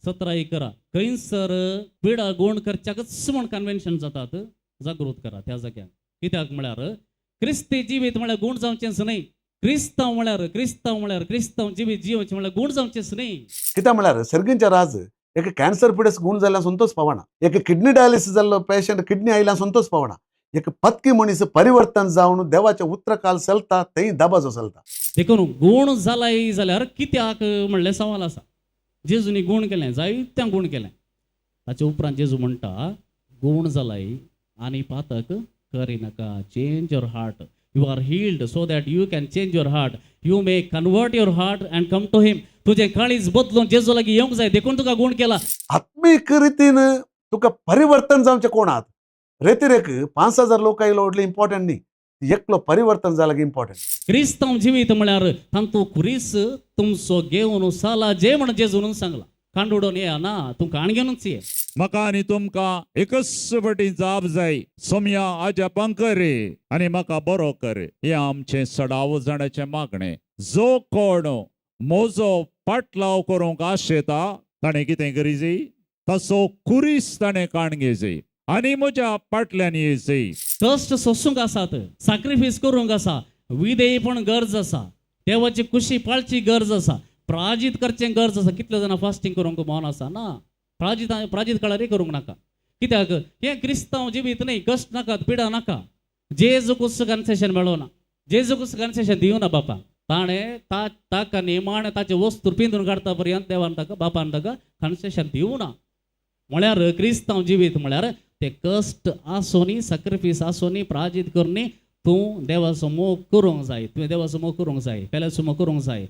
17 करा खंयसर पिडा गुण करच्याकच म्हण कन्व्हेन्शन जातात जागृत करा त्या जाग्यार कित्याक म्हळ्यार क्रिस्ती जिवीत म्हळ्यार गुण जावचेच न्ही क्रिस्तांव म्हळ्यार क्रिस्तांव जिवीत जिवचे म्हळ्यार गुण जावचेच न्ही कित्याक म्हळ्यार सर्गींचे राज एक कॅन्सर पिडेस गुण जाल्ल्यान संतोष पावना एक किडनी डायलिसीस जाल्लो पेशंट किडनी आयल्यान संतोष पावना एक पत्की मनीस परिवर्तन जावन देवाचे उत्रकाल चलता थंय दाबाजो चलता देखून गुण जालाय जाल्यार कित्याक म्हणले सवाल आसा जेजूनी गुण केलें जायत्यांक गुण केलें ताचे उपरांत जेजू म्हणटा गुण जालाय आनी पातक करिनाका change your heart you are healed so that you can change your heart you may convert your heart and come to him तुझे काळीज बदलून जेजू लागीं येवंक जाय देखून तुका गुण केला आत्मीक रितीन तुका परिवर्तन जावचें कोणात रेतीरेक 5,000 लोक आयलो व्हडले इम्पॉर्टंट न्ही एकलो परिवर्तन जाला की इम्पॉर्टंट क्रिस्तांव जिवीत म्हळ्यार तांतू खुरीस तुमचो घेवन साला जे म्हण जेजून सांगला कांडूडोन ये ना तूं काण घेवनूच ये म्हाका आनी तुमकां एकच फावटी जाप जाय सोम्या आजापां कर आनी म्हाका बरो कर हे आमचें सडाव जाणाचें मागणें जो कोण म्हजो पाटलाव करूंक आशेता ताणें कितें करी जाय तसो कुरीस ताणें काण घेवचें आनी म्हज्या फाटल्यान येवचें कश्ट सोसूंक आसात सॅक्रिफायस करूंक आसा विधेयपण गरज आसा देवाची खुशी पाळची गरज आसा प्राजीत करचें गरज आसा कितले जाणां फास्टींग करूंक मौन आसा ना प्राजीत काळारय करूंक नाका कित्याक हें क्रिस्तांव जिवीत न्ही कश्ट नाकात पिडा नाका जेजू क्रिस्त कन्सेशन मेळोना जेजू क्रिस्त कन्सेशन दिवना बापा ताणें ताका नेमाण ताचे वस्तू पिंजून काडटा पर्यंत देवान ताका बापान ताका कन्सेशन दिवना म्हळ्यार क्रिस्तांव जिवीत म्हळ्यार ते कश्ट आसोनी सॅक्रिफायस आसोनी प्राजीत करनी तूं देवा समोर करूंक जाय तुवें देवा समोर करूंक जाय पेल्या समोर करूंक जाय